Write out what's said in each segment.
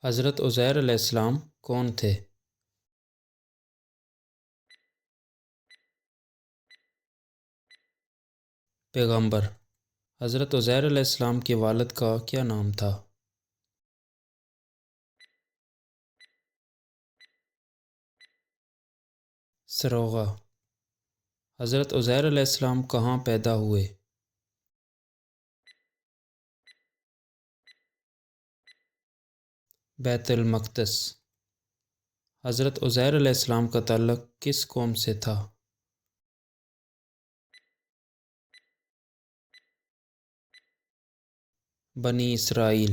حضرت عزیر علیہ السلام کون تھے؟ پیغمبر۔ حضرت عزیر علیہ السلام کے والد کا کیا نام تھا؟ سروغہ۔ حضرت عزیر علیہ السلام کہاں پیدا ہوئے؟ بیت المقدس۔ حضرت عزیر علیہ السلام کا تعلق کس قوم سے تھا؟ بنی اسرائیل۔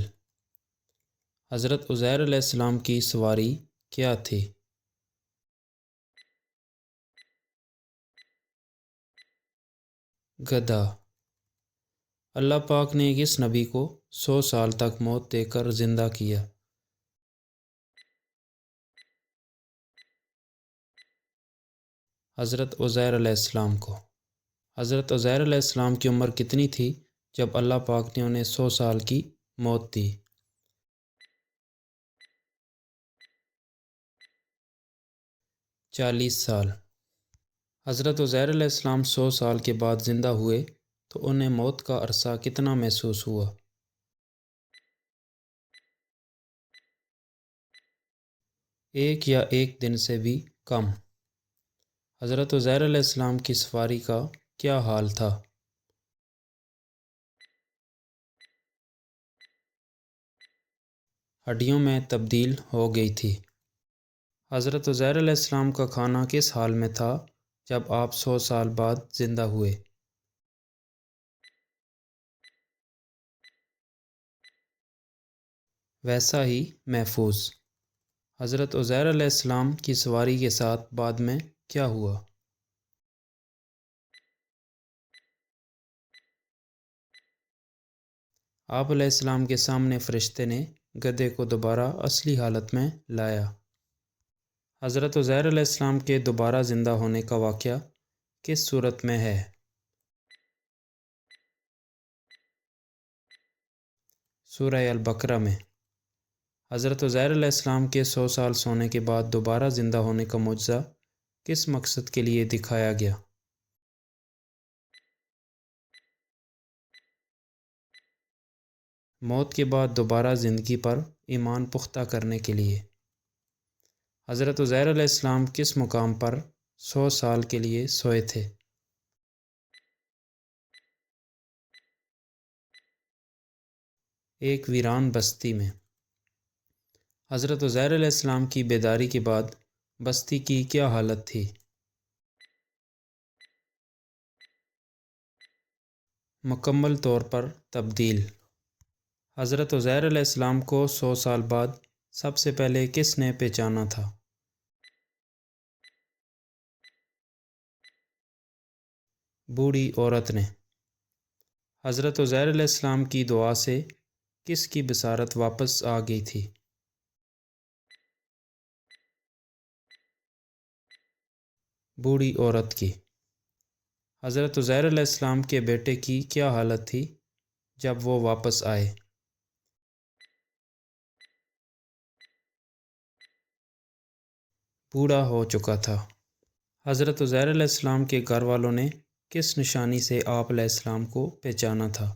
حضرت عزیر علیہ السلام کی سواری کیا تھی؟ گدھا۔ اللہ پاک نے کس نبی کو 100 سال تک موت دے کر زندہ کیا؟ حضرت عزیر علیہ السلام کو۔ حضرت عزیر علیہ السلام کی عمر کتنی تھی جب اللہ پاک نے انہیں 100 سال کی موت دی؟ 40 سال۔ حضرت عزیر علیہ السلام 100 سال کے بعد زندہ ہوئے تو انہیں موت کا عرصہ کتنا محسوس ہوا؟ 1 یا 1 دن سے بھی کم۔ حضرت عزیر علیہ السلام کی سواری کا کیا حال تھا؟ ہڈیوں میں تبدیل ہو گئی تھی۔ حضرت عزیر علیہ السلام کا کھانا کس حال میں تھا جب آپ 100 سال بعد زندہ ہوئے؟ ویسا ہی محفوظ۔ حضرت عزیر علیہ السلام کی سواری کے ساتھ بعد میں کیا ہوا؟ آپ علیہ السلام کے سامنے فرشتے نے گدھے کو دوبارہ اصلی حالت میں لایا۔ حضرت عزیر علیہ السلام کے دوبارہ زندہ ہونے کا واقعہ کس صورت میں ہے؟ سورہ البقرہ میں۔ حضرت عزیر علیہ السلام کے 100 سال سونے کے بعد دوبارہ زندہ ہونے کا معجزہ کس مقصد کے لیے دکھایا گیا؟ موت کے بعد دوبارہ زندگی پر ایمان پختہ کرنے کے لیے۔ حضرت عزیر علیہ السلام کس مقام پر 100 سال کے لیے سوئے تھے؟ ایک ویران بستی میں۔ حضرت عزیر علیہ السلام کی بیداری کے بعد بستی کی کیا حالت تھی؟ مکمل طور پر تبدیل۔ حضرت عزیر علیہ السلام کو 100 سال بعد سب سے پہلے کس نے پہچانا تھا؟ بوڑھی عورت نے۔ حضرت عزیر علیہ السلام کی دعا سے کس کی بصارت واپس آ گئی تھی؟ بوڑھی عورت کی۔ حضرت عزیر علیہ السلام کے بیٹے کی کیا حالت تھی جب وہ واپس آئے؟ بوڑھا ہو چکا تھا۔ حضرت عزیر علیہ السلام کے گھر والوں نے کس نشانی سے آپ علیہ السلام کو پہچانا تھا؟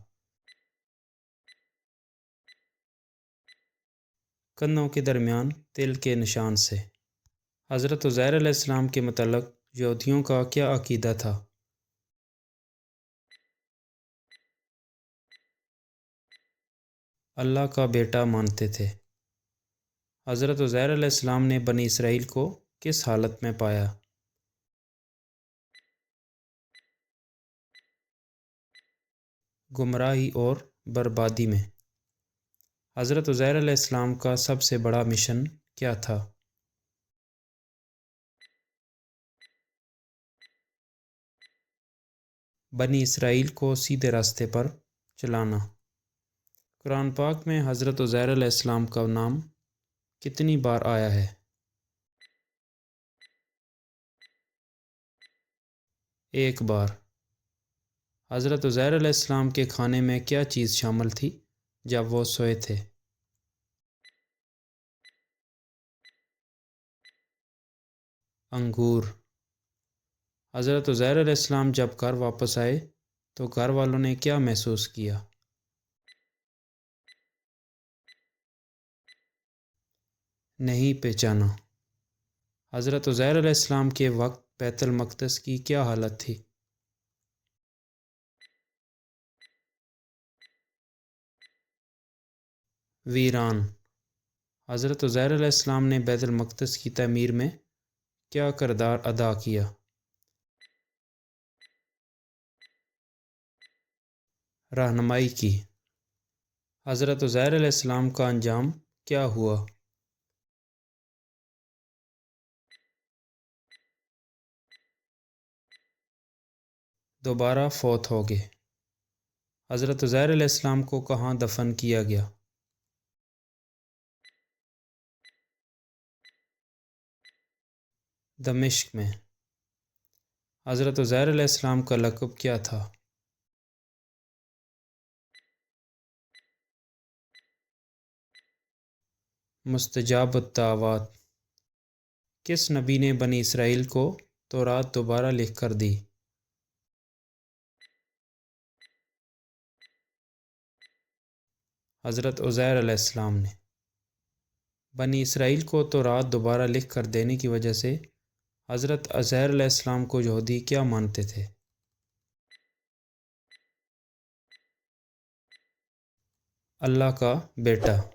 کندھوں کے درمیان تل کے نشان سے۔ حضرت عزیر علیہ السلام کے متعلق یہودیوں کا کیا عقیدہ تھا؟ اللہ کا بیٹا مانتے تھے۔ حضرت عزیر علیہ السلام نے بنی اسرائیل کو کس حالت میں پایا؟ گمراہی اور بربادی میں۔ حضرت عزیر علیہ السلام کا سب سے بڑا مشن کیا تھا؟ بنی اسرائیل کو سیدھے راستے پر چلانا۔ قرآن پاک میں حضرت عزیر علیہ السلام کا نام کتنی بار آیا ہے؟ ایک بار۔ حضرت عزیر علیہ السلام کے کھانے میں کیا چیز شامل تھی جب وہ سوئے تھے؟ انگور۔ حضرت عزیر علیہ السلام جب گھر واپس آئے تو گھر والوں نے کیا محسوس کیا؟ نہیں پہچانا۔ حضرت عزیر علیہ السلام کے وقت بیت المقدس کی کیا حالت تھی؟ ویران۔ حضرت عزیر علیہ السلام نے بیت المقدس کی تعمیر میں کیا کردار ادا کیا؟ رہنمائی کی۔ حضرت عزیر علیہ السلام کا انجام کیا ہوا؟ دوبارہ فوت ہو گئے۔ حضرت عزیر علیہ السلام کو کہاں دفن کیا گیا؟ دمشق میں۔ حضرت عزیر علیہ السلام کا لقب کیا تھا؟ مستجاب الدعوات۔ کس نبی نے بنی اسرائیل کو تورات دوبارہ لکھ کر دی؟ حضرت عزیر علیہ السلام نے۔ بنی اسرائیل کو تورات دوبارہ لکھ کر دینے کی وجہ سے حضرت عزیر علیہ السلام کو یہودی کیا مانتے تھے؟ اللہ کا بیٹا۔